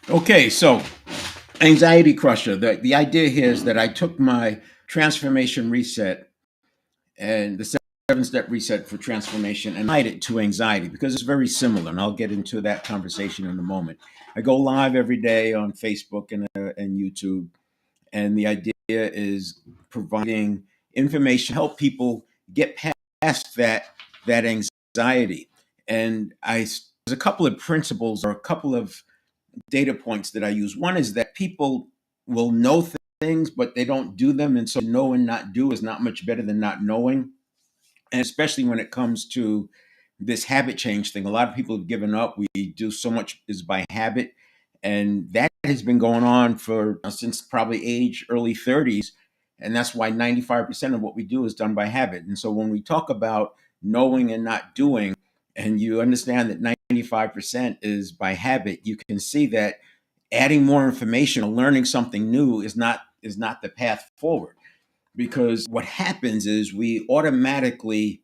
Okay, so anxiety crusher. The idea here is that I took my transformation reset and the 7 step reset for transformation and applied it to anxiety because it's very similar. And I'll get into that conversation in a moment. I go live every day on Facebook and YouTube. And the idea is providing information, help people get past that anxiety. And there's a couple of principles or a couple of data points that I use. One is that people will know things, but they don't do them. And so know and not do is not much better than not knowing. And especially when it comes to this habit change thing, a lot of people have given up. We do so much is by habit. And that has been going on for since probably early 30s. And that's why 95% of what we do is done by habit. And so when we talk about knowing and not doing, and you understand that 95% is by habit, you can see that adding more information or learning something new is not the path forward. Because what happens is we automatically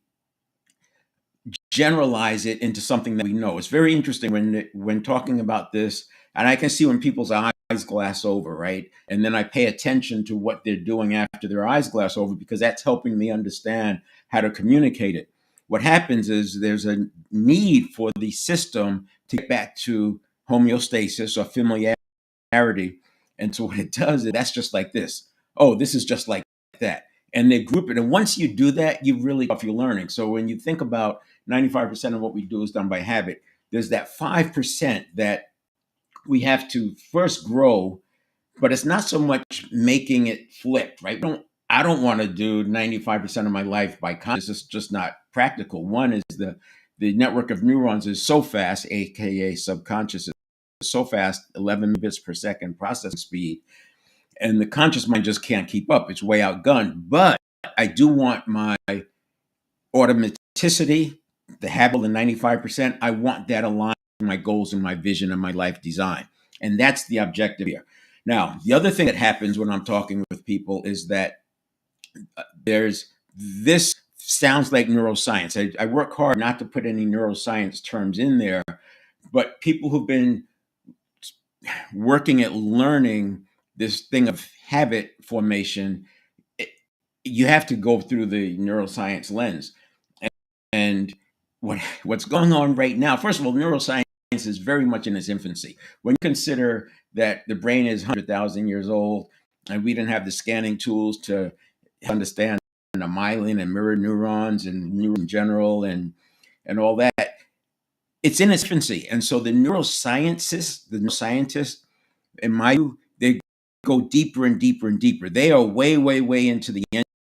generalize it into something that we know. It's very interesting when talking about this, and I can see when people's eyes glass over, right? And then I pay attention to what they're doing after their eyes glass over because that's helping me understand how to communicate it. What happens is there's a need for the system to get back to homeostasis or familiarity. And so what it does is that's just like this. Oh, this is just like that. And they group it. And once you do that, you really off your learning. So when you think about 95% of what we do is done by habit, there's that 5% that we have to first grow, but it's not so much making it flip, right? I don't want to do 95% of my life by conscious. It's just not practical. One is the network of neurons is so fast, aka subconscious is so fast, 11 bits per second processing speed, and the conscious mind just can't keep up. It's way outgunned. But I do want my automaticity, the habit of 95%. I want that aligned with my goals and my vision and my life design. And that's the objective here. Now, the other thing that happens when I'm talking with people is that there's this sounds like neuroscience. I work hard not to put any neuroscience terms in there, but people who've been working at learning this thing of habit formation, it, you have to go through the neuroscience lens. And what's going on right now, first of all, neuroscience is very much in its infancy. When you consider that the brain is 100,000 years old and we didn't have the scanning tools to understand the myelin and mirror neurons and neurons in general and all that, it's in its infancy. And so the neuroscientists, in my view, they go deeper and deeper and deeper. They are way, way, way into the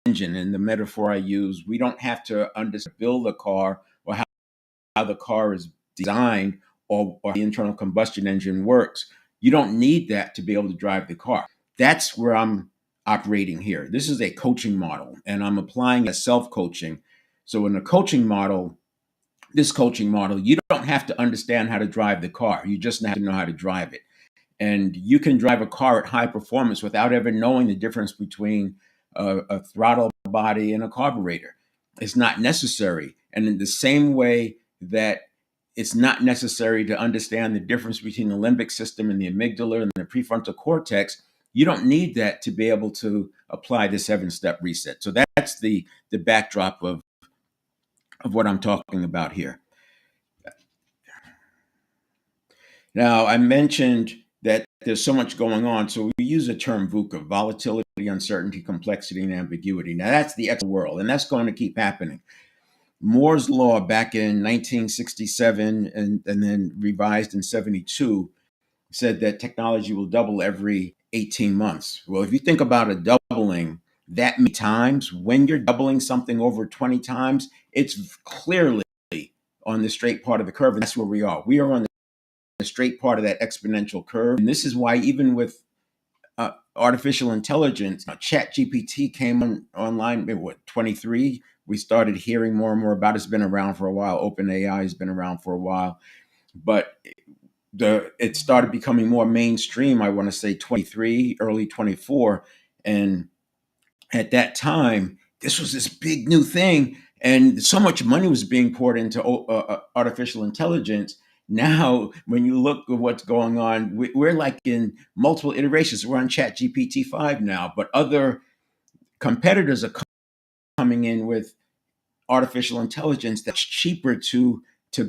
engine. And the metaphor I use, we don't have to build a car or how the car is designed or the internal combustion engine works. You don't need that to be able to drive the car. That's where I'm operating here. This is a coaching model, and I'm applying a self coaching. So in a coaching model, this coaching model, you don't have to understand how to drive the car. You just have to know how to drive it. And you can drive a car at high performance without ever knowing the difference between a throttle body and a carburetor. It's not necessary. And in the same way that it's not necessary to understand the difference between the limbic system and the amygdala and the prefrontal cortex, you don't need that to be able to apply the 7 step reset. So that's the backdrop of what I'm talking about here. Now, I mentioned that there's so much going on. So we use the term VUCA, volatility, uncertainty, complexity, and ambiguity. Now, that's the external world, and that's going to keep happening. Moore's Law back in 1967 and then revised in 72 said that technology will double every 18 months. Well, if you think about a doubling that many times, when you're doubling something over 20 times, it's clearly on the straight part of the curve. And that's where we are. We are on the straight part of that exponential curve. And this is why even with artificial intelligence, Chat GPT came online at what, 23? We started hearing more and more about it. It's been around for a while. OpenAI has been around for a while. But it started becoming more mainstream, I want to say 23, early 24. And at that time, this was this big new thing. And so much money was being poured into artificial intelligence. Now, when you look at what's going on, we're like in multiple iterations. We're on Chat GPT 5 now, but other competitors are coming in with artificial intelligence that's cheaper to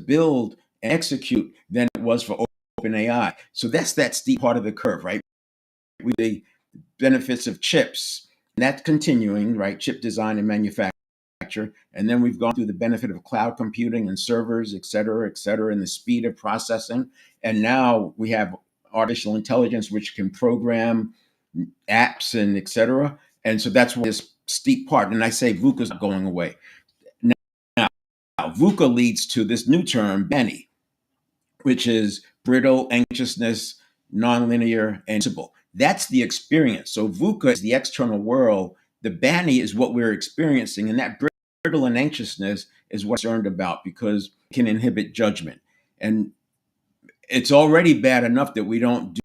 build and execute than it was for OpenAI. So that's that steep part of the curve, right? With the benefits of chips, and that's continuing, right? Chip design and manufacture. And then we've gone through the benefit of cloud computing and servers, et cetera, and the speed of processing. And now we have artificial intelligence, which can program apps and et cetera. And so that's this steep part. And I say VUCA's not going away. Now, VUCA leads to this new term, BANI, which is brittle, anxiousness, nonlinear, and visible. That's the experience. So VUCA is the external world. The BANI is what we're experiencing. And that brittle and anxiousness is what I'm concerned about because it can inhibit judgment. And it's already bad enough that we don't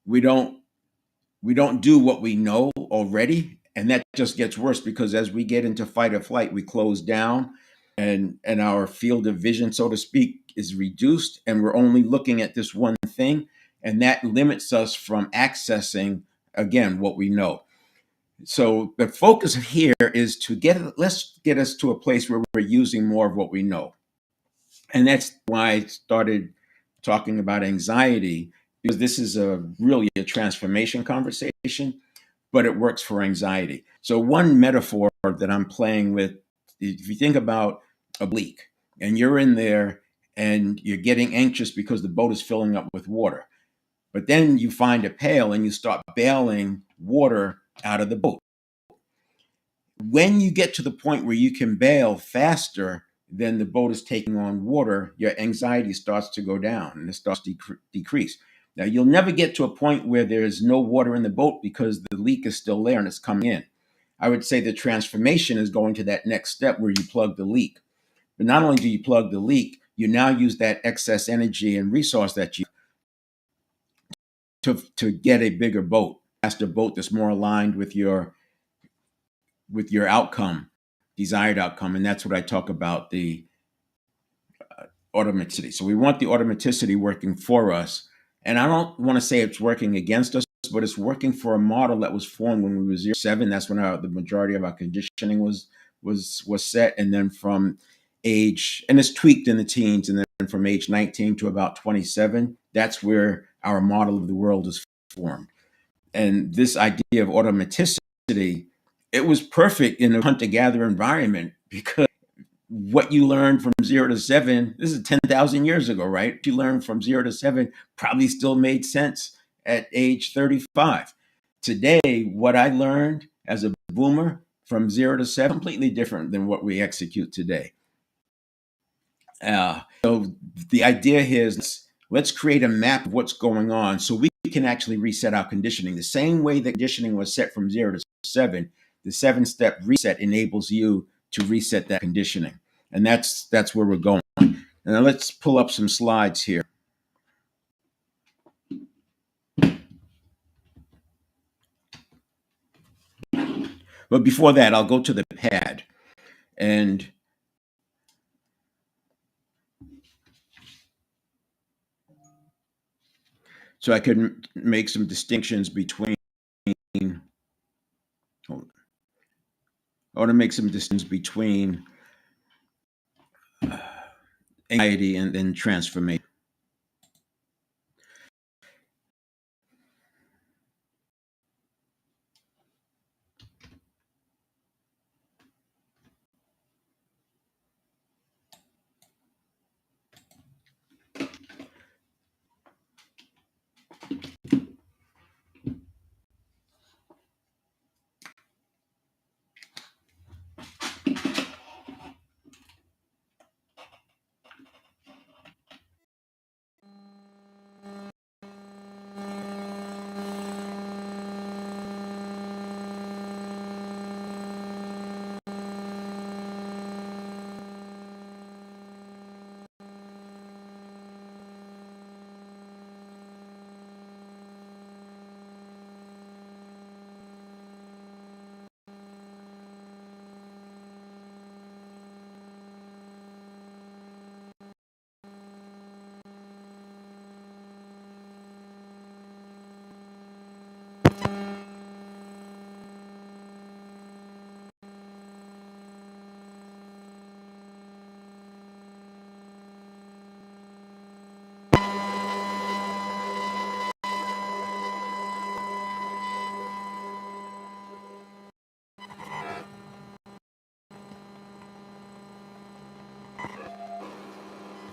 we don't do what we know already, and that just gets worse because as we get into fight or flight we close down, and our field of vision, so to speak, is reduced, and we're only looking at this one thing, and that limits us from accessing again what we know. So the focus here is to let's get us to a place where we're using more of what we know. And that's why I started talking about anxiety, because this is really a transformation conversation, but it works for anxiety. So one metaphor that I'm playing with, if you think about a leak and you're in there and you're getting anxious because the boat is filling up with water, but then you find a pail and you start bailing water out of the boat. When you get to the point where you can bail faster than the boat is taking on water, your anxiety starts to go down and it starts to decrease. Now, you'll never get to a point where there's no water in the boat because the leak is still there and it's coming in. I would say the transformation is going to that next step where you plug the leak. But not only do you plug the leak, you now use that excess energy and resource that you to get a bigger boat, faster boat that's more aligned with your outcome, desired outcome. And that's what I talk about, the automaticity. So we want the automaticity working for us. And I don't want to say it's working against us, but it's working for a model that was formed when we were 0 to 7. That's when the majority of our conditioning was set. And then from age, and it's tweaked in the teens, and then from age 19 to about 27, that's where our model of the world is formed. And this idea of automaticity, it was perfect in a hunter-gatherer environment because what you learned from 0 to 7, this is 10,000 years ago, right? What you learned from 0 to 7 probably still made sense at age 35. Today, what I learned as a boomer from 0 to 7, completely different than what we execute today. So the idea here is let's create a map of what's going on so we can actually reset our conditioning. The same way that conditioning was set from 0 to 7, the 7-step reset enables you to reset that conditioning. And that's where we're going. Now let's pull up some slides here. But before that, I'll go to the pad. And so I can make some distinctions between, I want to make some distinctions between anxiety and transformation.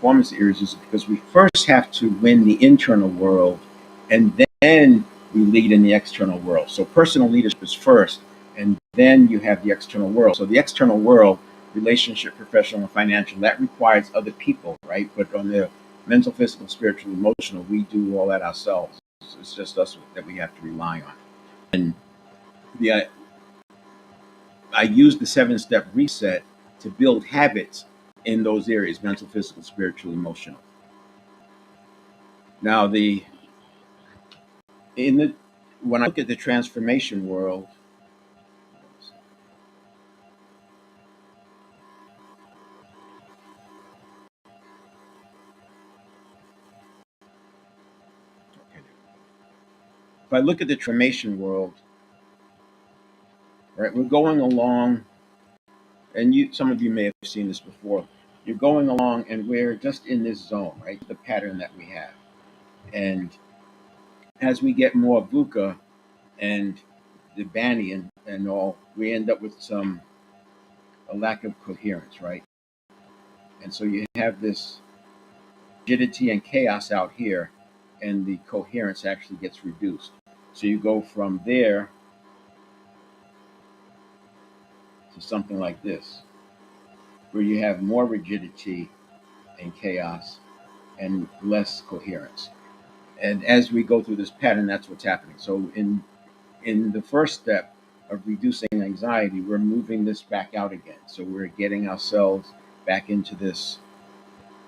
performance areas is because we first have to win the internal world, and then we lead in the external world. So personal leadership is first, and then you have the external world. So the external world, relationship, professional, and financial, that requires other people, right? But on the mental, physical, spiritual, emotional, we do all that ourselves. It's just us that we have to rely on. And the I use the 7-step reset to build habits in those areas: mental, physical, spiritual, emotional. Now, the in the when I look at the transformation world, if I look at the transformation world, right, we're going along, and some of you may have seen this before. You're going along, and we're just in this zone, right? The pattern that we have, and as we get more VUCA and the Banyan and all, we end up with a lack of coherence, right? And so you have this rigidity and chaos out here, and the coherence actually gets reduced. So you go from there to something like this, where you have more rigidity and chaos and less coherence. And as we go through this pattern, that's what's happening. So in the first step of reducing anxiety, we're moving this back out again. So we're getting ourselves back into this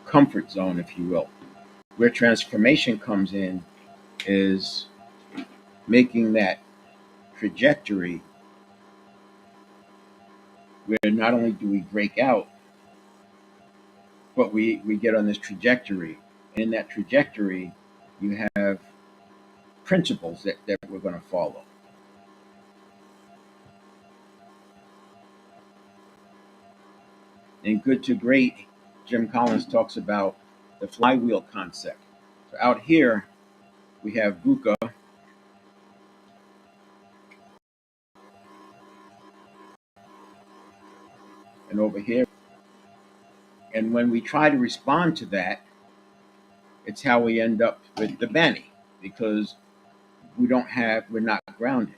comfort zone, if you will. Where transformation comes in is making that trajectory where not only do we break out, but we get on this trajectory. And in that trajectory, you have principles that we're going to follow. In Good to Great, Jim Collins talks about the flywheel concept. So out here, we have VUCA, and over here. And when we try to respond to that, it's how we end up with the Benny, because we're not grounded.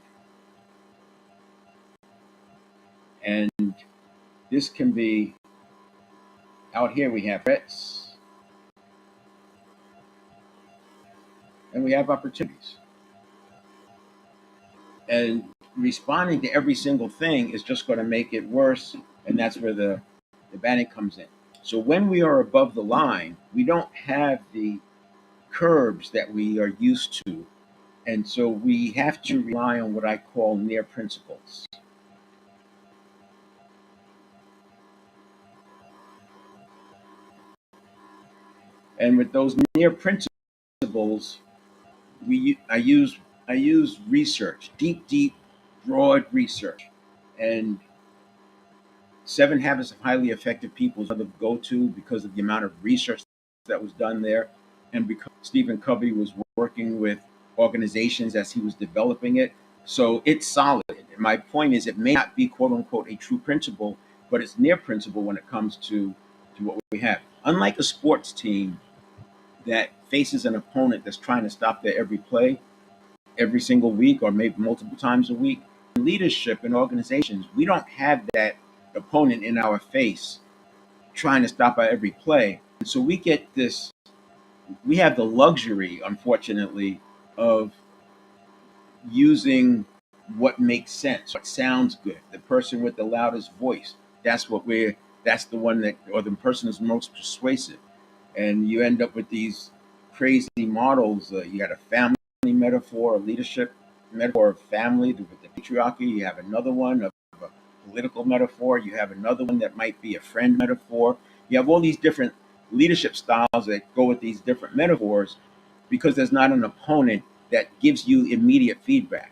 And this can be, out here we have threats and we have opportunities. And responding to every single thing is just going to make it worse. And that's where the Banny comes in. So when we are above the line, we don't have the curbs that we are used to. And so we have to rely on what I call near principles. And with those near principles, we I use research, deep, broad research. And Seven Habits of Highly Effective People is the go-to because of the amount of research that was done there, and because Stephen Covey was working with organizations as he was developing it. So it's solid. My point is, it may not be quote unquote a true principle, but it's near principle when it comes to what we have. Unlike a sports team that faces an opponent that's trying to stop their every play every single week or maybe multiple times a week, in leadership and organizations, we don't have that opponent in our face trying to stop our every play. And so we have the luxury, unfortunately, of using what makes sense, what sounds good. The person with the loudest voice, that's the one that, or the person is most persuasive. And you end up with these crazy models. You got a family metaphor, a leadership metaphor of family with the patriarchy. You have another one of a political metaphor. You have another one that might be a friend metaphor. You have all these different leadership styles that go with these different metaphors because there's not an opponent that gives you immediate feedback.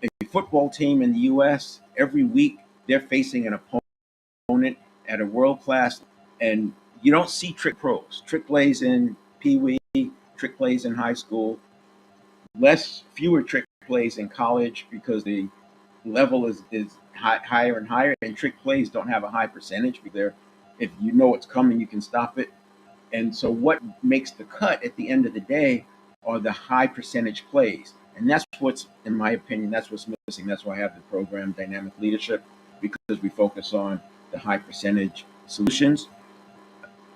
A football team in the U.S., every week they're facing an opponent at a world class, and you don't see trick pros. Trick plays in Pee Wee, trick plays in high school, fewer trick plays in college because the level is higher and higher, and trick plays don't have a high percentage. Because if you know it's coming, you can stop it. And so, what makes the cut at the end of the day are the high percentage plays. And that's what's, in my opinion, that's what's missing. That's why I have the program Dynamic Leadership, because we focus on the high percentage solutions.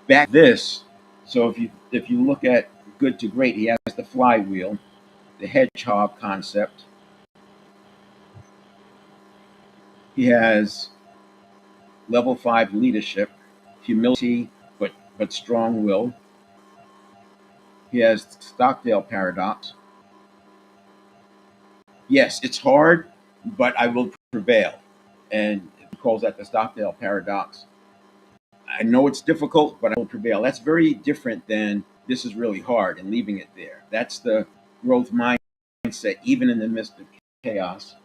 Back this, so if you look at good to great, he has the flywheel, the hedgehog concept. He has level 5 leadership, humility, but strong will. He has Stockdale paradox. Yes, it's hard, but I will prevail. And he calls that the Stockdale paradox. I know it's difficult, but I will prevail. That's very different than this is really hard and leaving it there. That's the growth mindset, even in the midst of chaos.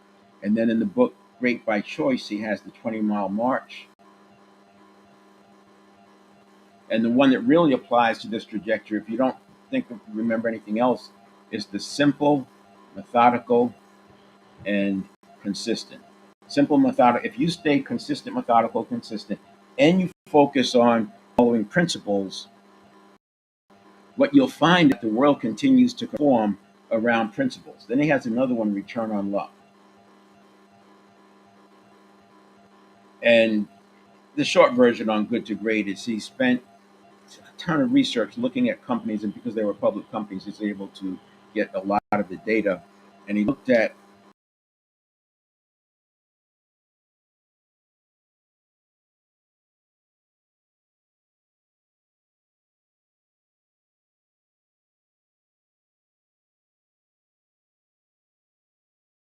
And then in the book Great by Choice, he has the 20-mile march. And the one that really applies to this trajectory, if you don't remember anything else, is the simple, methodical, and consistent. Simple, methodical. If you stay consistent, methodical, consistent, and you focus on following principles, what you'll find is that the world continues to conform around principles. Then he has another one, return on luck. And the short version on good to great is he spent a ton of research looking at companies, and because they were public companies, he's able to get a lot of the data. And he looked at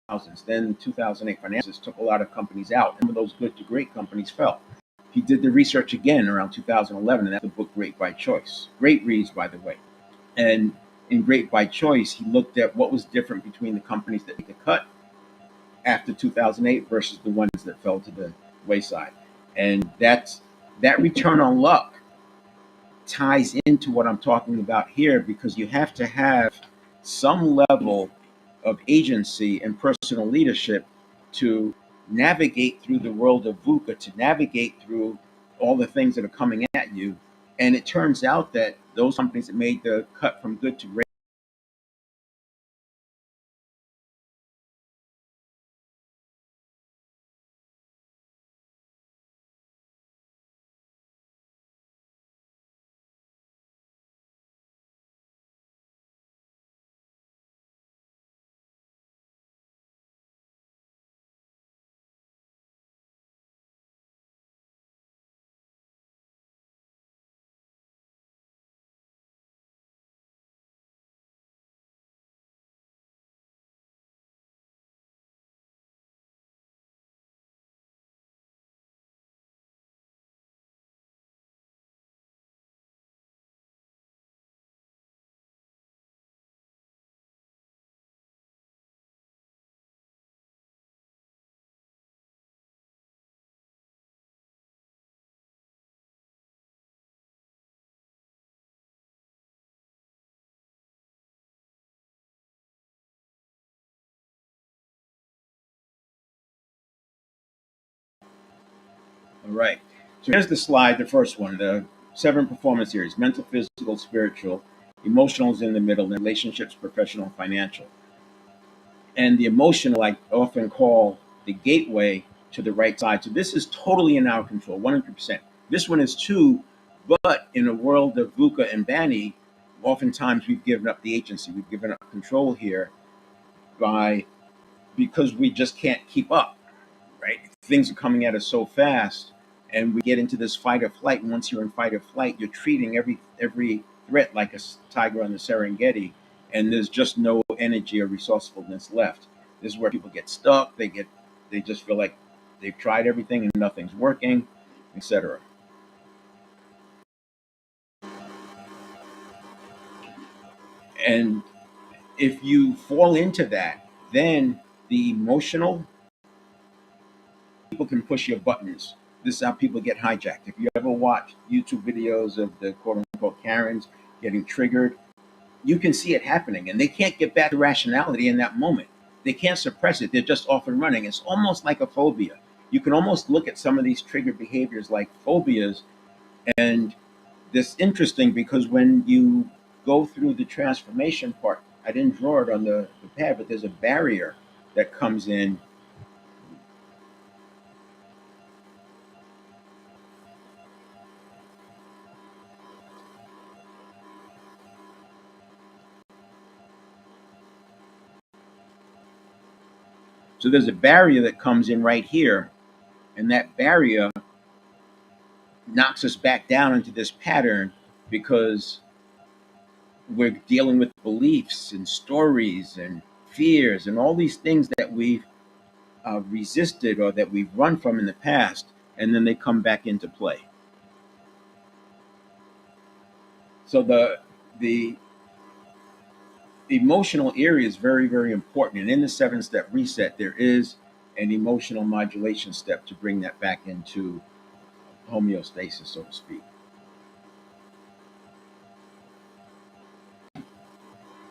2000s. Then 2008 finances took a lot of companies out, and those good to great companies fell. He did the research again around 2011, and that's the book Great by Choice. Great reads, by the way. And in Great by Choice, he looked at what was different between the companies that made the cut after 2008 versus the ones that fell to the wayside. And that return on luck ties into what I'm talking about here, because you have to have some level of agency and personal leadership to navigate through the world of VUCA, to navigate through all the things that are coming at you. And it turns out that those companies that made the cut from good to great. All right. So here's the slide, the first one, the 7 performance areas: mental, physical, spiritual, emotional is in the middle, and relationships, professional, and financial. And the emotional, I often call the gateway to the right side. So this is totally in our control, 100%. This one is too, but in a world of VUCA and Bani, oftentimes we've given up the agency, we've given up control here by because we just can't keep up, right? Things are coming at us so fast, and we get into this fight or flight. And once you're in fight or flight, you're treating every threat like a tiger on the Serengeti, and there's just no energy or resourcefulness left. This is where people get stuck. They just feel like they've tried everything and nothing's working, etc. And if you fall into that, then the emotional people can push your buttons. This is how people get hijacked. If you ever watch YouTube videos of the quote unquote Karens getting triggered, you can see it happening, and they can't get back to rationality in that moment. They can't suppress it. They're just off and running. It's almost like a phobia. You can almost look at some of these triggered behaviors like phobias, and this interesting because when you go through the transformation part, I didn't draw it on the pad, but there's a barrier that comes in. So there's a barrier that comes in right here, and that barrier knocks us back down into this pattern because we're dealing with beliefs and stories and fears and all these things that we've resisted or that we've run from in the past, and then they come back into play. So the emotional area is very, very important. And in the 7-step reset, there is an emotional modulation step to bring that back into homeostasis, so to speak.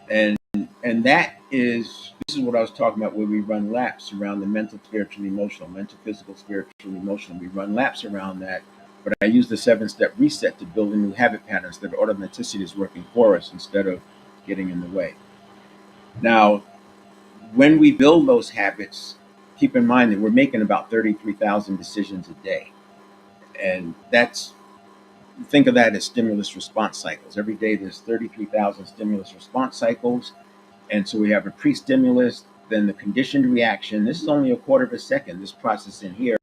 And and this is what I was talking about, where we run laps around the mental, spiritual, emotional, mental, physical, spiritual, emotional. We run laps around that. But I use the 7-step reset to build a new habit patterns that automaticity is working for us instead of getting in the way. Now, when we build those habits, keep in mind that we're making about 33,000 decisions a day. And that's, think of that as stimulus response cycles. Every day there's 33,000 stimulus response cycles. And so we have a pre stimulus, then the conditioned reaction. This is only a quarter of a second, this process in here.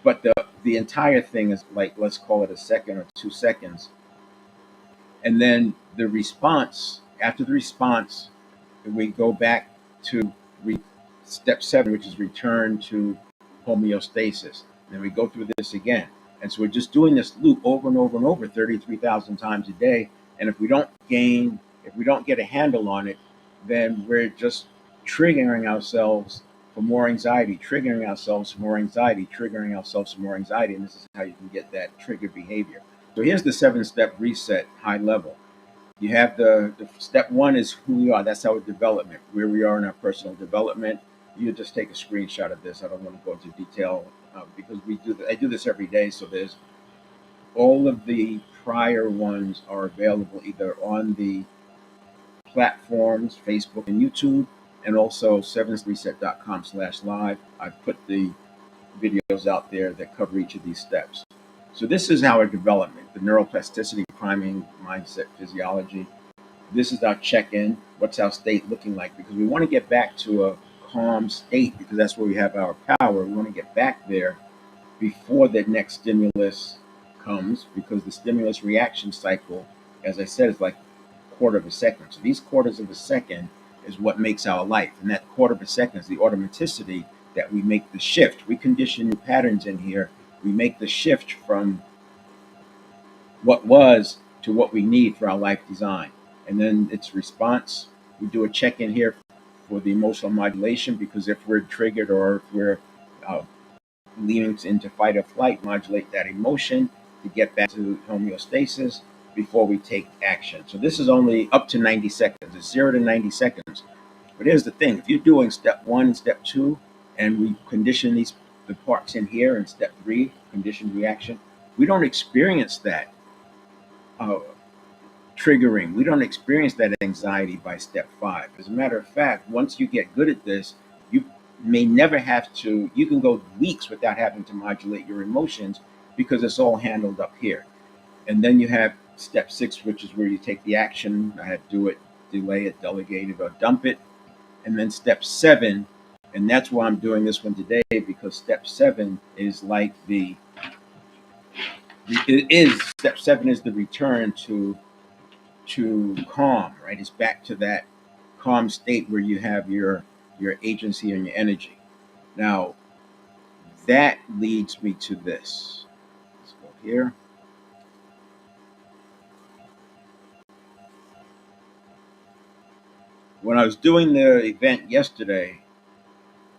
But the entire thing is like, let's call it a second or 2 seconds. And then the response, after the response, we go back to re- step 7, which is return to homeostasis. Then we go through this again. And so we're just doing this loop over and over and over 33,000 times a day. And if we don't get a handle on it, then we're just triggering ourselves for more anxiety, triggering ourselves for more anxiety, triggering ourselves for more anxiety. And this is how you can get that triggered behavior. So here's the 7-step reset, high level. You have the step 1 is who we are. That's our development, where we are in our personal development. You just take a screenshot of this. I don't want to go into detail because I do this every day. So there's all of the prior ones are available either on the platforms, Facebook and YouTube, and also 7reset.com/live. I put the videos out there that cover each of these steps. So this is our development, the neuroplasticity, priming, mindset, physiology. This is our check-in. What's our state looking like? Because we want to get back to a calm state because that's where we have our power. We want to get back there before the next stimulus comes because the stimulus reaction cycle, as I said, is like a quarter of a second. So these quarters of a second is what makes our life. And that quarter of a second is the automaticity that we make the shift. We condition new patterns in here. We make the shift from what was to what we need for our life design. And then it's response. We do a check in here for the emotional modulation because if we're triggered or if we're uh, leaning into fight or flight, modulate that emotion to get back to homeostasis before we take action. So this is only up to 90 seconds. It's 0 to 90 seconds. But here's the thing. If you're doing step 1 and step 2, and we condition the parts in here in step 3, conditioned reaction, we don't experience that uh, triggering. We don't experience that anxiety by step 5. As a matter of fact, once you get good at this, you may never have to, you can go weeks without having to modulate your emotions because it's all handled up here. And then you have step 6, which is where you take the action. I had to do it, delay it, delegate it, or dump it. And then step 7, and that's why I'm doing this one today because step 7 is like step 7 is the return to calm, right? It's back to that calm state where you have your agency and your energy. Now, that leads me to this. Let's go here. When I was doing the event yesterday,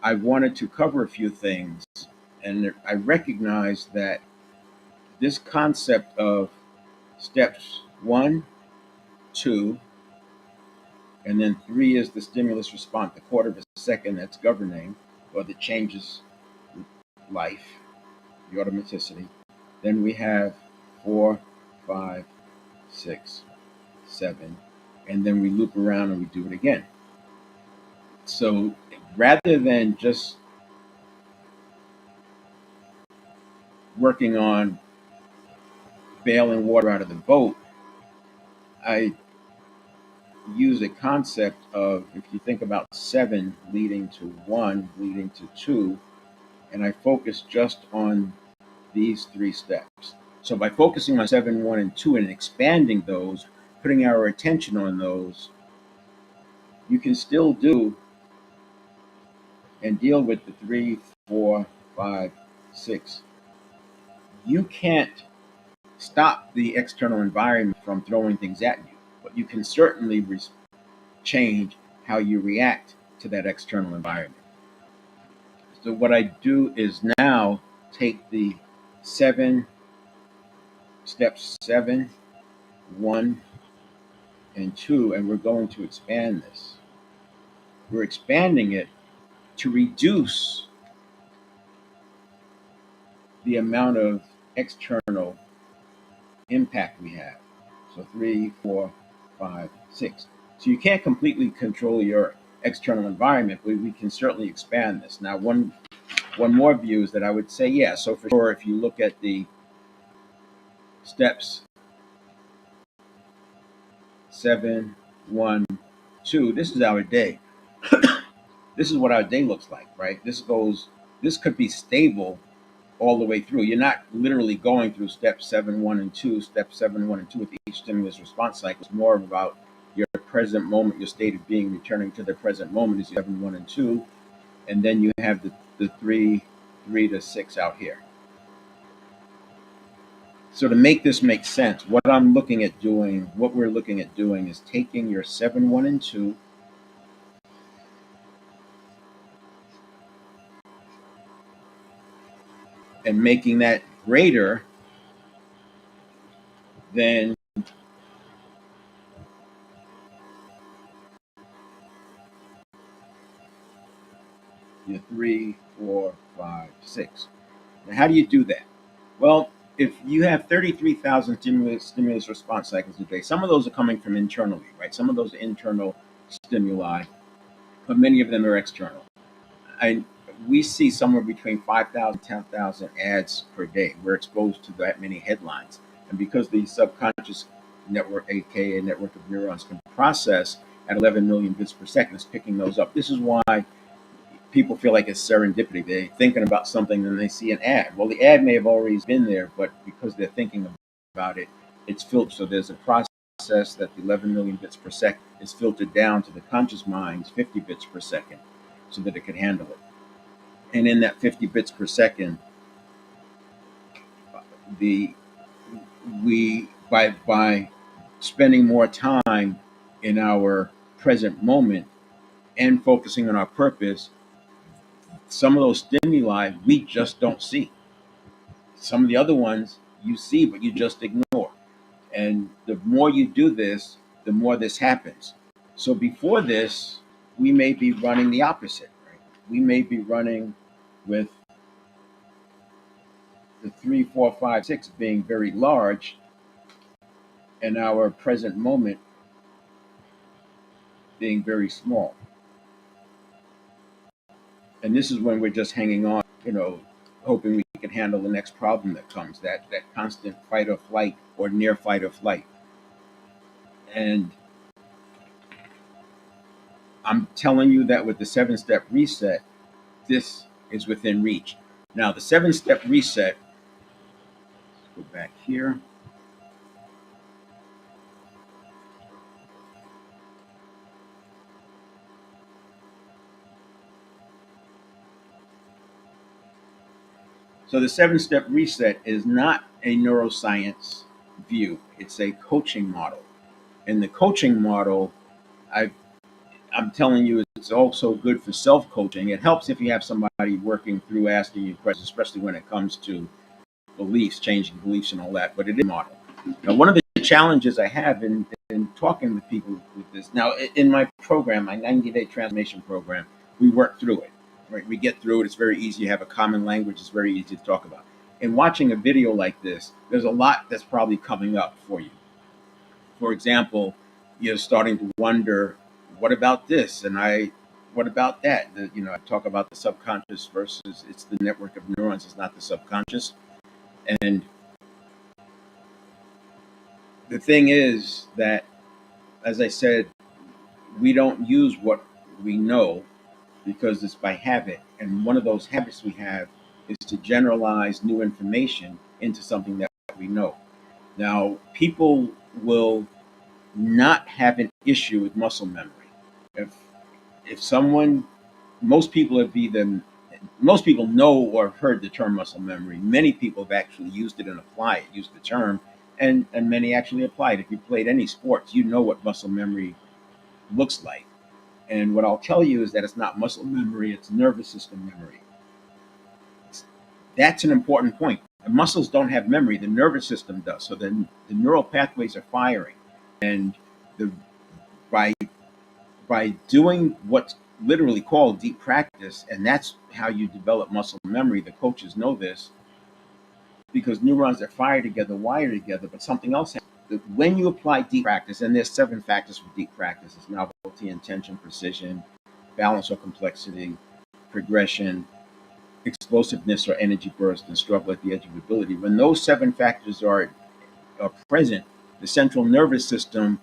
I wanted to cover a few things, and I recognized that this concept of steps 1, 2, and then 3 is the stimulus response, the quarter of a second that's governing or that changes life, the automaticity. Then we have 4, 5, 6, 7, and then we loop around and we do it again. So rather than just working on bailing water out of the boat, I use a concept of, if you think about 7 leading to 1, leading to 2, and I focus just on these 3 steps. So by focusing on 7, 1, and 2 and expanding those, putting our attention on those, you can still do and deal with the 3, 4, 5, 6. You can't stop the external environment from throwing things at you, but you can certainly change how you react to that external environment. So what I do is now take the 7 steps, 7, 1, and 2, and we're going to expand this. We're expanding it to reduce the amount of external impact we have. So 3, 4, 5, 6. So you can't completely control your external environment, but we can certainly expand this. Now, one more view is that I would say, yeah, so for sure, if you look at the steps 7, 1, 2, this is our day. This is what our day looks like, right? This could be stable all the way through. You're not literally going through step 7, 1, and 2, step 7, 1, and 2 with each stimulus response cycle. It's more about your present moment, your state of being, returning to the present moment is 7, 1, and 2. And then you have the 3, 3 to 6 out here. So to make this make sense, what we're looking at doing is taking your 7, 1, and 2, and making that greater than your 3, 4, 5, 6. Now, how do you do that? Well, if you have 33,000 stimulus response cycles a day, some of those are coming from internally, right? Some of those are internal stimuli, but many of them are external. I We see somewhere between 5,000 and 10,000 ads per day. We're exposed to that many headlines. And because the subconscious network, aka network of neurons, can process at 11 million bits per second, is picking those up. This is why people feel like it's serendipity. They're thinking about something and they see an ad. Well, the ad may have already been there, but because they're thinking about it, it's filtered. So there's a process that the 11 million bits per second is filtered down to the conscious mind's 50 bits per second so that it can handle it. And in that 50 bits per second, the we by spending more time in our present moment and focusing on our purpose, some of those stimuli we just don't see. Some of the other ones you see, but you just ignore. And the more you do this, the more this happens. So before this, we may be running the opposite, right? We may be running with the 3, 4, 5, 6 being very large and our present moment being very small. And this is when we're just hanging on, hoping we can handle the next problem that comes, that constant fight or flight or near fight or flight. And I'm telling you that with the 7-step reset, this is within reach. Now, the 7-step reset, let's go back here. So the 7-step reset is not a neuroscience view. It's a coaching model. And the coaching model, I I'm telling you, it's also good for self-coaching. It helps if you have somebody working through asking you questions, especially when it comes to beliefs, changing beliefs and all that. But it is a model. Now, one of the challenges I have in talking with people with this, now in my program, my 90-day transformation program, we work through it. Right? We get through it. It's very easy. You have a common language. It's very easy to talk about. in watching a video like this, there's a lot that's probably coming up for you. For example, you're starting to wonder, what about this? What about that? I talk about the subconscious versus it's the network of neurons, it's not the subconscious. And the thing is that, as I said, we don't use what we know because it's by habit. And one of those habits we have is to generalize new information into something that we know. Now, people will not have an issue with muscle memory. If if someone, most people have either most people know or have heard the term muscle memory. Many people have actually used it and applied it, used the term, and many actually applied. If you played any sports, you know what muscle memory looks like. And what I'll tell you is that it's not muscle memory, it's nervous system memory. That's an important point. The muscles don't have memory, the nervous system does. So then the neural pathways are firing. And the by by doing what's literally called deep practice, and that's how you develop muscle memory. The coaches know this because neurons that fire together wire together, but something else happens. When you apply deep practice, and there's 7 factors for deep practice: it's novelty, intention, precision, balance or complexity, progression, explosiveness or energy burst, and struggle at the edge of ability. When those 7 factors are present, the central nervous system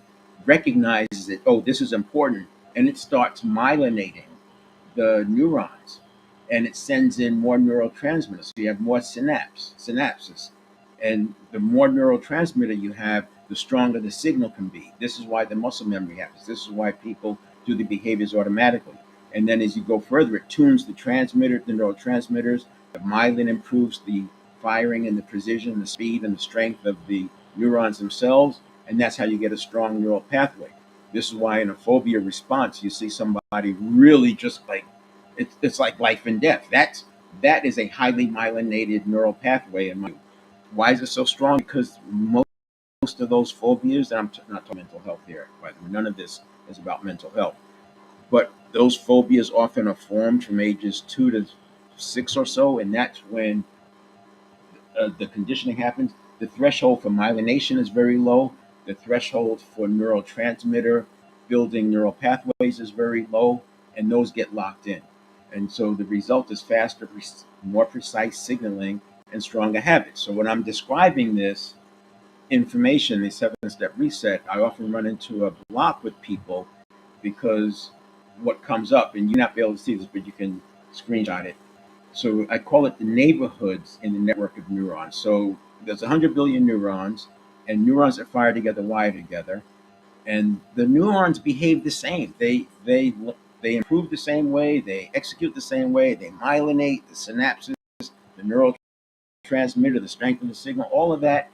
recognizes that, oh, this is important, and it starts myelinating the neurons, and it sends in more neurotransmitters. So you have more synapses. And the more neurotransmitter you have, the stronger the signal can be. This is why the muscle memory happens. This is why people do the behaviors automatically. And then as you go further, it tunes the neurotransmitters. The myelin improves the firing and the precision, the speed and the strength of the neurons themselves. And that's how you get a strong neural pathway. This is why in a phobia response, you see somebody really just like, it's like life and death. That is a highly myelinated neural pathway. And why is it so strong? Because most of those phobias, and not talking mental health here, by the way, none of this is about mental health, but those phobias often are formed from ages 2 to 6 or so, and that's when the conditioning happens. The threshold for myelination is very low. The threshold for neurotransmitter building neural pathways is very low, and those get locked in. And so the result is faster, more precise signaling and stronger habits. So when I'm describing this information, the 7-step reset, I often run into a block with people because what comes up, and you're not be able to see this, but you can screenshot it. So I call it the neighborhoods in the network of neurons. So there's 100 billion neurons, and neurons that fire together wire together, and the neurons behave the same. They improve the same way. They execute the same way. They myelinate the synapses, the neurotransmitter, the strength of the signal. All of that,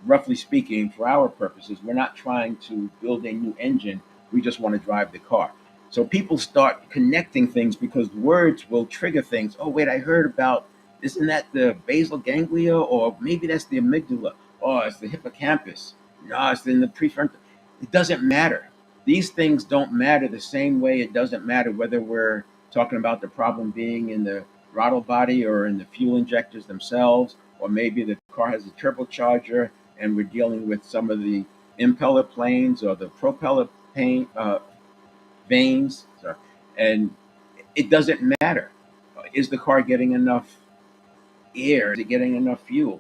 roughly speaking, for our purposes, we're not trying to build a new engine. We just want to drive the car. So people start connecting things because words will trigger things. Oh, wait, I heard about, isn't that the basal ganglia? Or maybe that's the amygdala. Oh, it's the hippocampus. No, it's in the prefrontal. It doesn't matter. These things don't matter the same way it doesn't matter whether we're talking about the problem being in the throttle body or in the fuel injectors themselves, or maybe the car has a turbocharger and we're dealing with some of the impeller planes or the propeller vanes. Sorry. And it doesn't matter. Is the car getting enough air? Is it getting enough fuel?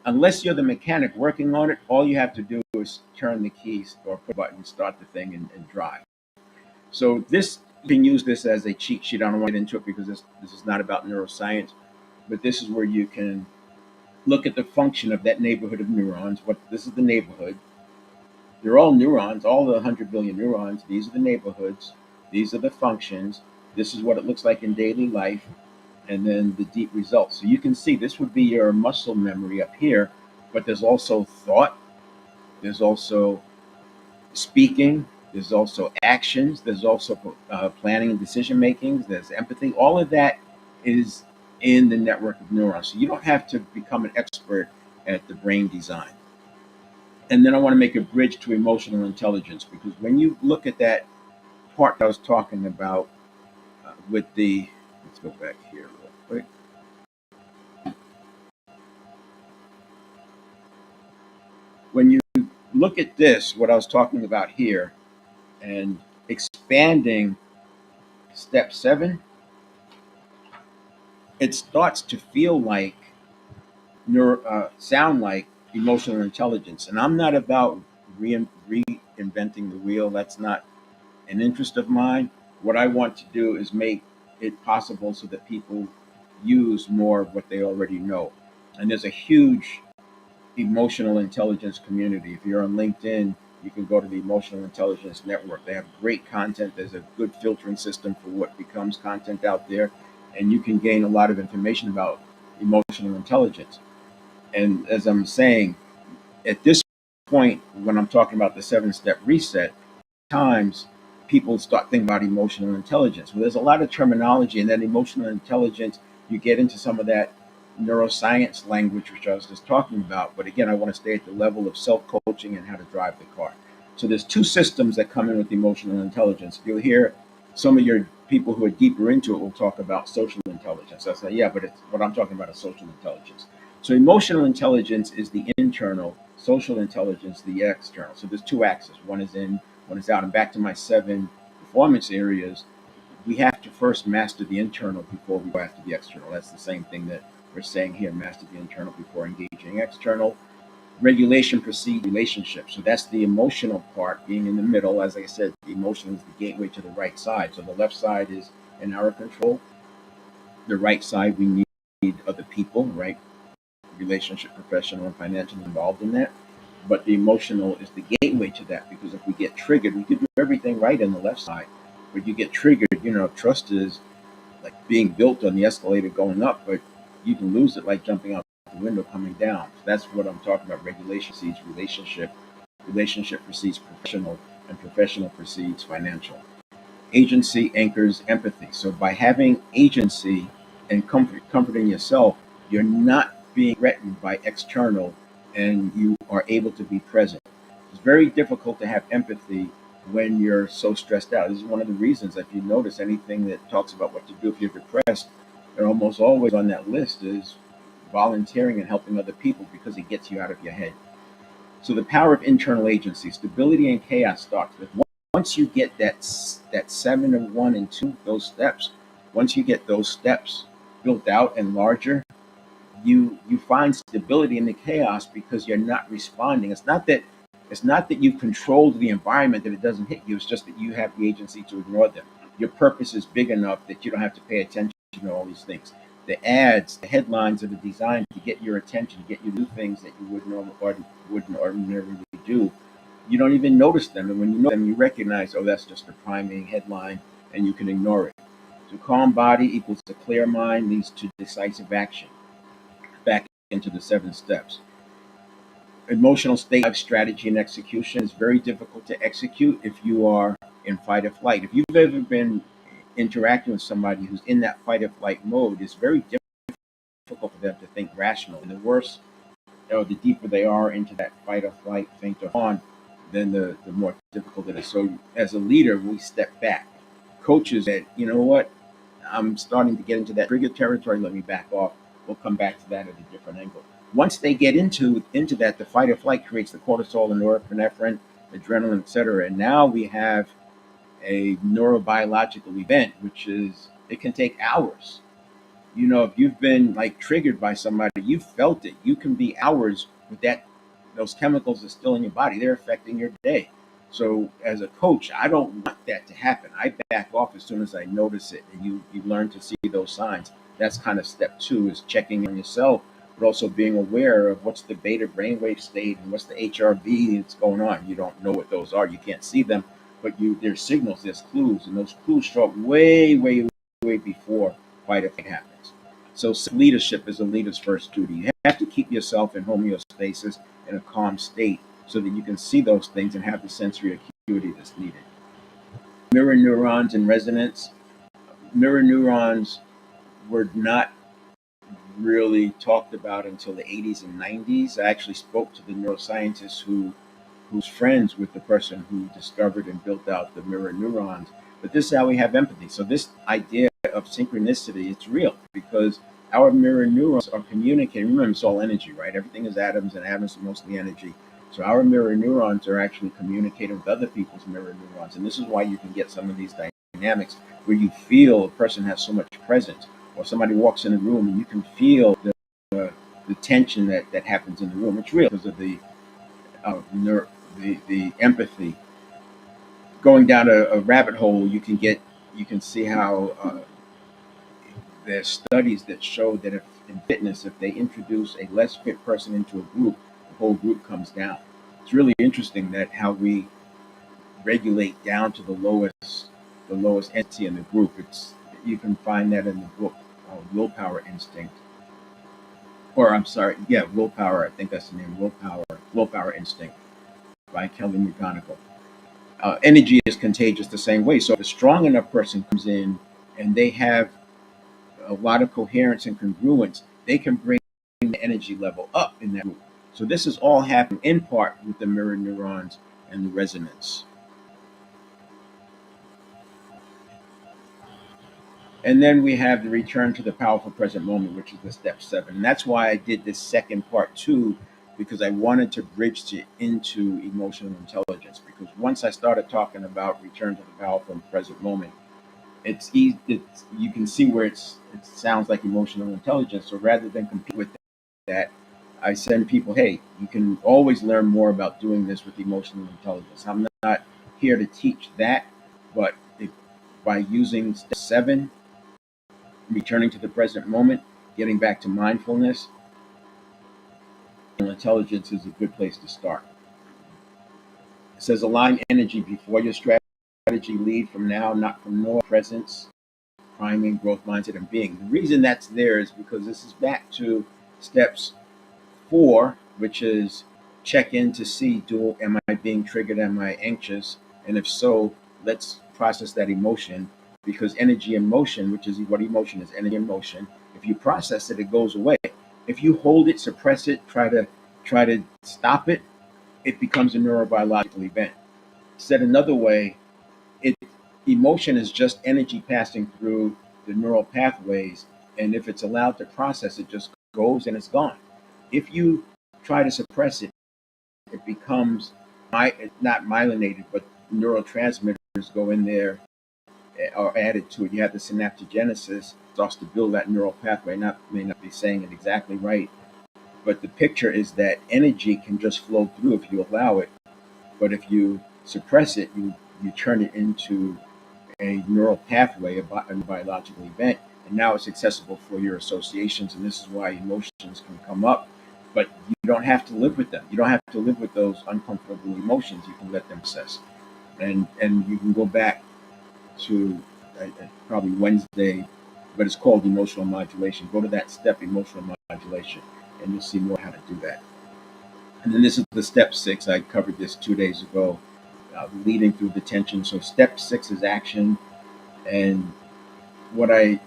Unless you're the mechanic working on it, all you have to do is turn the keys or put a button, start the thing, and drive. So this, you can use this as a cheat sheet. I don't want to get into it because this is not about neuroscience, but this is where you can look at the function of that neighborhood of neurons. What this is the neighborhood. They're all neurons, all the 100 billion neurons. These are the neighborhoods. These are the functions. This is what it looks like in daily life. And then the deep results. So you can see this would be your muscle memory up here, but there's also thought, there's also speaking, there's also actions, there's also planning and decision making, there's empathy. All of that is in the network of neurons. So you don't have to become an expert at the brain design. And then I want to make a bridge to emotional intelligence, because when you look at that part I was talking about with the, let's go back here real quick. look at this, what I was talking about here, and expanding step 7, it starts to feel like sound like emotional intelligence. And I'm not about reinventing the wheel. That's not an interest of mine. What I want to do is make it possible so that people use more of what they already know. And there's a huge emotional intelligence community. If you're on LinkedIn, you can go to the Emotional Intelligence Network. They have great content. There's a good filtering system for what becomes content out there, and you can gain a lot of information about emotional intelligence. And as I'm saying, at this point, when I'm talking about the 7-step reset, times people start thinking about emotional intelligence. Well, there's a lot of terminology, and then emotional intelligence, you get into some of that neuroscience language, which I was just talking about. But again, I want to stay at the level of self-coaching and how to drive the car. So there's 2 systems that come in with emotional intelligence. You'll hear some of your people who are deeper into it will talk about social intelligence. I say, yeah, but it's what I'm talking about is social intelligence. So emotional intelligence is the internal, social intelligence the external. So there's 2 axes. One is in, one is out. And back to my 7 performance areas, we have to first master the internal before we go after the external. That's the same thing that we're saying here: master the internal before engaging external. Regulation precedes relationship. So that's the emotional part being in the middle. As I said, the emotion is the gateway to the right side. So the left side is in our control. The right side, we need other people, right? Relationship, professional, and financial involved in that. But the emotional is the gateway to that, because if we get triggered, we could do everything right in the left side. But you get triggered, trust is like being built on the escalator going up, but you can lose it like jumping out the window coming down. So that's what I'm talking about. Regulation precedes relationship, relationship precedes professional, and professional precedes financial. Agency anchors empathy. So by having agency and comforting yourself, you're not being threatened by external, and you are able to be present. It's very difficult to have empathy when you're so stressed out. This is one of the reasons, if you notice, anything that talks about what to do if you're depressed, they're almost always on that list is volunteering and helping other people, because it gets you out of your head. So the power of internal agency, stability and chaos starts with, once you get that 7 of 1 and 2, those steps. Once you get those steps built out and larger, you find stability in the chaos, because you're not responding. It's not that you've controlled the environment that it doesn't hit you. It's just that you have the agency to ignore them. Your purpose is big enough that you don't have to pay attention to all these things. The ads, the headlines are designed to get your attention, get you to do things that you wouldn't ordinarily do. You don't even notice them, and when you know them, you recognize, oh, that's just a priming headline, and you can ignore it. So calm body equals a clear mind leads to decisive action. Back into the 7 steps. Emotional state of strategy and execution is very difficult to execute if you are in fight or flight. If you've ever been interacting with somebody who's in that fight or flight mode, it's very difficult for them to think rational. And the worse, or the deeper they are into that fight or flight, faint or fawn, then the more difficult it is. So as a leader, we step back. Coaches that, you know what, I'm starting to get into that trigger territory, let me back off. We'll come back to that at a different angle. Once they get into that, the fight or flight creates the cortisol, the norepinephrine, adrenaline, etc. And now we have a neurobiological event, which is, it can take hours. If you've been like triggered by somebody, you felt it. You can be hours with that. Those chemicals are still in your body. They're affecting your day. So as a coach, I don't want that to happen. I back off as soon as I notice it, and you learn to see those signs. That's kind of step 2, is checking on yourself, but also being aware of what's the beta brainwave state and what's the HRV that's going on. You don't know what those are. You can't see them, but there's signals, there's clues, and those clues show up way, way, way before fight or flight happens. So leadership is a leader's first duty. You have to keep yourself in homeostasis, in a calm state, so that you can see those things and have the sensory acuity that's needed. Mirror neurons and resonance. Mirror neurons were not really talked about until the 80s and 90s. I actually spoke to the neuroscientist who's friends with the person who discovered and built out the mirror neurons. But this is how we have empathy. So this idea of synchronicity, it's real, because our mirror neurons are communicating. Remember, it's all energy, right? Everything is atoms, and atoms are mostly energy. So our mirror neurons are actually communicating with other people's mirror neurons, and this is why you can get some of these dynamics where you feel a person has so much presence, or somebody walks in the room and you can feel the tension that happens in the room. It's real because of the empathy. Going down a rabbit hole, you can see how there's studies that show that if in fitness, if they introduce a less fit person into a group, the whole group comes down. It's really interesting that how we regulate down to the lowest entity in the group. It's You can find that in the book Willpower Instinct, or I'm sorry, yeah, Willpower. I think that's the name. Willpower Instinct by Kelly McGonigal. Energy is contagious the same way. So if a strong enough person comes in and they have a lot of coherence and congruence, they can bring the energy level up in that group. So this is all happening in part with the mirror neurons and the resonance. And then we have the return to the powerful present moment, which is the step seven. And that's why I did this second part too, because I wanted to bridge it into emotional intelligence. Because once I started talking about return to the powerful present moment, it's easy. It's you can see where it sounds like emotional intelligence. So rather than compete with that, I send people, hey, you can always learn more about doing this with emotional intelligence. I'm not here to teach that, but by using step seven, returning to the present moment, getting back to mindfulness, intelligence is a good place to start. It says align energy before your strategy, lead from now, not from north, presence, priming, growth mindset, and being. The reason that's there is because this is back to steps four, which is check in to see, do am I being triggered? Am I anxious? And if so, let's process that emotion, because energy and motion, which is what emotion is, energy and motion. If you process it, it goes away. If you hold it, suppress it, try to stop it, it becomes a neurobiological event. Said another way, it emotion is just energy passing through the neural pathways, and if it's allowed to process, it just goes and it's gone. If you try to suppress it, it becomes not myelinated, but neurotransmitters go in there are added to it. You have the synaptogenesis starts to build that neural pathway. Not may not be saying it exactly right, but the picture is that energy can just flow through if you allow it. But if you suppress it, you turn it into a neural pathway, a biological event, and now it's accessible for your associations. And this is why emotions can come up, but you don't have to live with them. You don't have to live with those uncomfortable emotions. You can let them cess, and you can go back to probably Wednesday, but it's called emotional modulation. Go to that step, emotional modulation, and you'll see more how to do that. And then this is the step six. I covered this 2 days ago, leading through the tension. So step six is action, and what I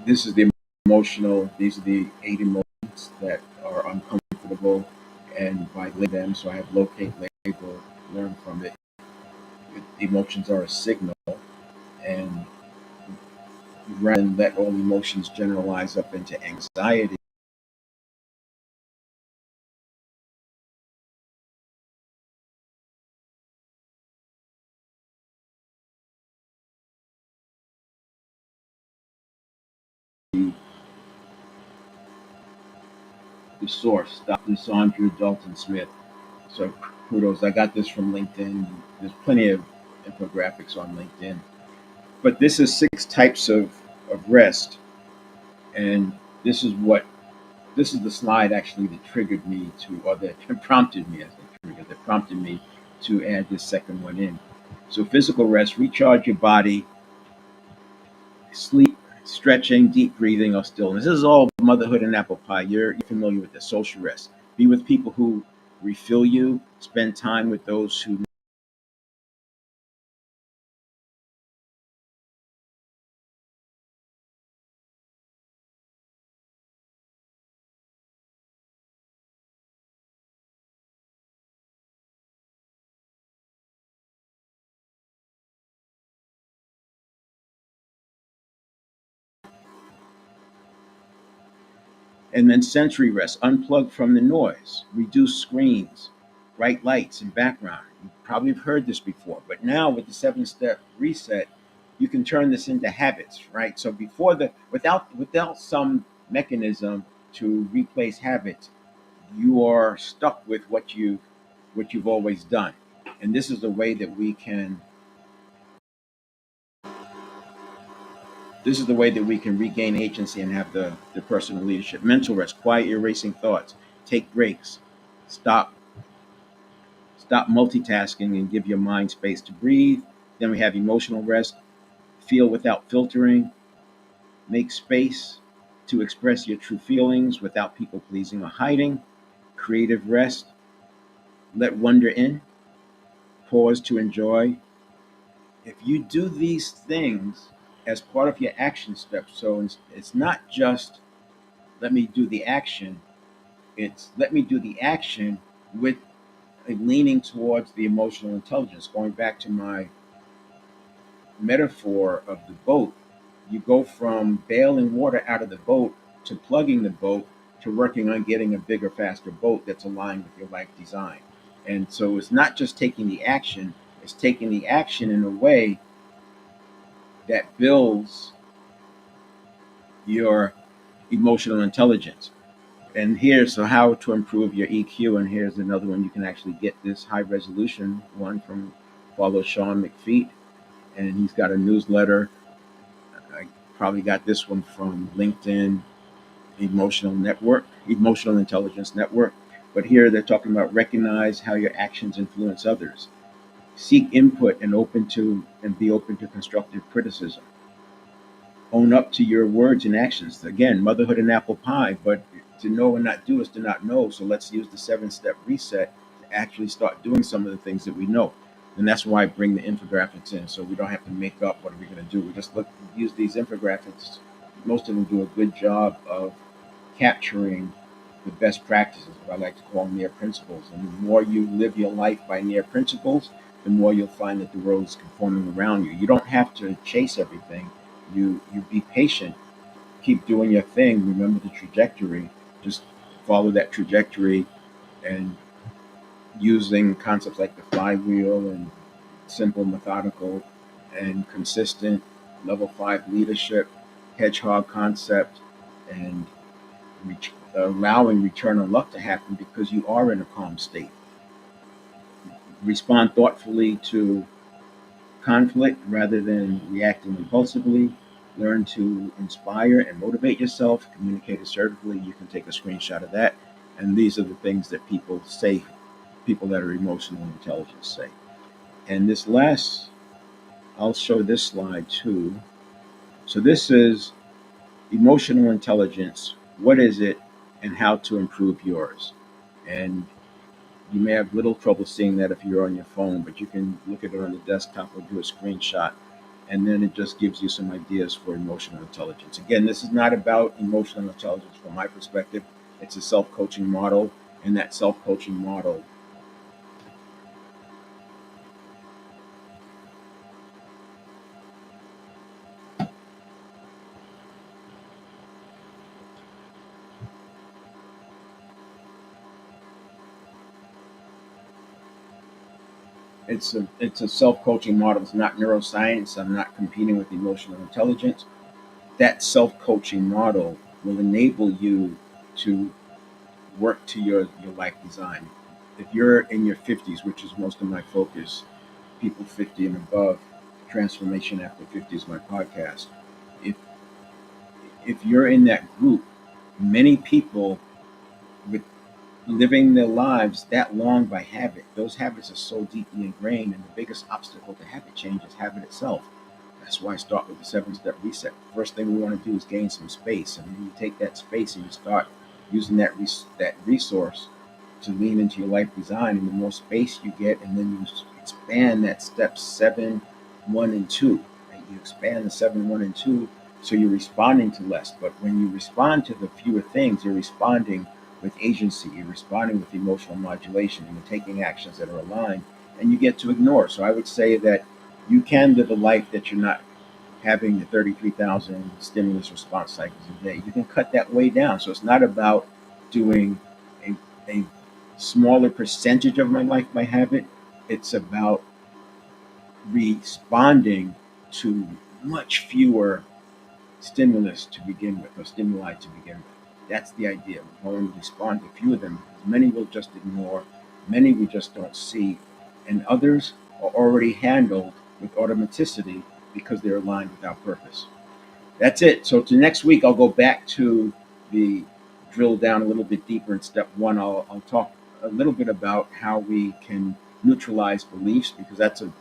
this is the emotional. These are the eight emotions that are uncomfortable, and by labeling them, so I have locate, label, learn from it. Emotions are a signal, and rather than let all emotions generalize up into anxiety, the source, Dr. Sandra Dalton Smith. So kudos. I got this from LinkedIn. There's plenty of infographics on LinkedIn. But this is six types of rest. And this is what this is the slide actually that triggered me to, or that prompted me, as a trigger, that prompted me to add this second one in. So physical rest, recharge your body, sleep, stretching, deep breathing, or stillness. This is all motherhood and apple pie. You're familiar with the social rest. Be with people who refill you. Spend time with those who. And then sensory rest. Unplug from the noise. Reduce screens. bright lights and background. You probably have heard this before, but now with the 7-step reset, you can turn this into habits, right? So before the without some mechanism to replace habits, you are stuck with what you've always done. And this is a way that we can this is the way that we can regain agency and have the personal leadership. Mental rest, quiet your racing thoughts, take breaks, stop stop multitasking and give your mind space to breathe. Then we have emotional rest, feel without filtering, make space to express your true feelings without people pleasing or hiding. Creative rest, let wonder in, pause to enjoy. If you do these things as part of your action steps, so it's not just let me do the action, it's let me do the action with a leaning towards the emotional intelligence. Going back to my metaphor of the boat, you go from bailing water out of the boat to plugging the boat to working on getting a bigger, faster boat that's aligned with your life design. And so it's not just taking the action, it's taking the action in a way that builds your emotional intelligence. And here's so how to improve your EQ. And here's another one. You can actually get this high resolution one from follow Sean McFeet, and he's got a newsletter. I probably got this one from LinkedIn Emotional Intelligence Network. But here they're talking about recognize how your actions influence others. Seek input and be open to constructive criticism. Own up to your words and actions. Again, motherhood and apple pie, but to know and not do is to not know. So let's use the 7-step reset to actually start doing some of the things that we know. And that's why I bring the infographics in. So we don't have to make up what are we going to do. We just use these infographics. Most of them do a good job of capturing the best practices, what I like to call near principles. And the more you live your life by near principles, the more you'll find that the world is conforming around you. You don't have to chase everything. You be patient, keep doing your thing. Remember the trajectory. Just follow that trajectory, and using concepts like the flywheel and simple, methodical, and consistent level 5 leadership, hedgehog concept, and allowing return on luck to happen because you are in a calm state. Respond thoughtfully to conflict rather than reacting impulsively. Learn to inspire and motivate yourself. Communicate assertively. You can take a screenshot of that. And these are the things that people say, people that are emotional intelligence say. And this last, I'll show this slide too. So this is emotional intelligence. What is it and how to improve yours? And you may have little trouble seeing that if you're on your phone, but you can look at it on the desktop or do a screenshot. And then it just gives you some ideas for emotional intelligence. Again, this is not about emotional intelligence from my perspective. It's a self-coaching model. And that self-coaching model, it's a self-coaching model. It's not neuroscience. I'm not competing with emotional intelligence. That self-coaching model will enable you to work to your life design. If you're in your 50s, which is most of my focus, people 50 and above, Transformation After 50 is my podcast. If if you're in that group, many people with living their lives that long by habit, those habits are so deeply ingrained, and the biggest obstacle to habit change is habit itself. That's why I start with the 7-step reset. First thing we want to do is gain some space, and then you take that space and you start using that resource to lean into your life design. And the more space you get, and then you expand that step 7, 1, and 2. Right? You expand the 7, 1, and 2, so you're responding to less. But when you respond to the fewer things, you're responding with agency, you're responding with emotional modulation, and you're taking actions that are aligned, and you get to ignore. So I would say that you can live a life that you're not having the 33,000 stimulus response cycles a day. You can cut that way down. So it's not about doing a smaller percentage of my life by habit. It's about responding to much fewer stimulus to begin with, or stimuli to begin with. That's the idea. We're going to respond to a few of them. Many we'll just ignore, many we just don't see, and others are already handled with automaticity because they're aligned with our purpose. That's it. So to next week, I'll go back to the drill down a little bit deeper in step one. I'll talk a little bit about how we can neutralize beliefs, because that's a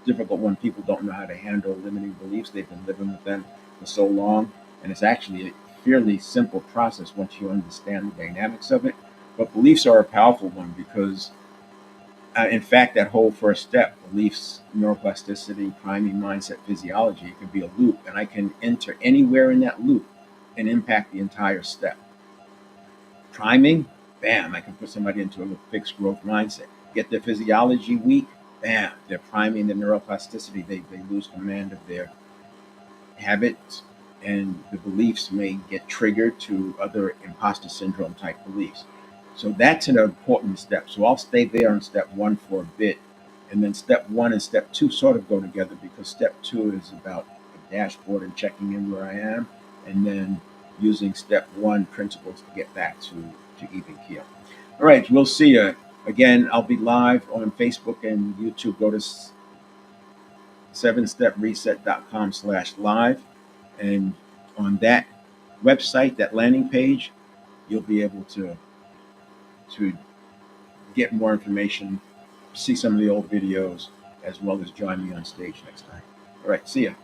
difficult one. People don't know how to handle limiting beliefs. They've been living with them for so long. And it's actually a fairly simple process once you understand the dynamics of it. But beliefs are a powerful one because in fact, that whole first step, beliefs, neuroplasticity, priming, mindset, physiology, it could be a loop, and I can enter anywhere in that loop and impact the entire step. Priming, bam, I can put somebody into a fixed growth mindset. Get their physiology weak, bam, they're priming their neuroplasticity. They lose command of their habits, and the beliefs may get triggered to other imposter syndrome type beliefs. So that's an important step. So I'll stay there on step one for a bit. And then step one and step two sort of go together, because step two is about a dashboard and checking in where I am. And then using step one principles to get back to even keel. All right, we'll see you. Again, I'll be live on Facebook and YouTube. Go to 7stepreset.com/live. And on that website, that landing page, you'll be able to get more information, see some of the old videos, as well as join me on stage next time. All right, see ya.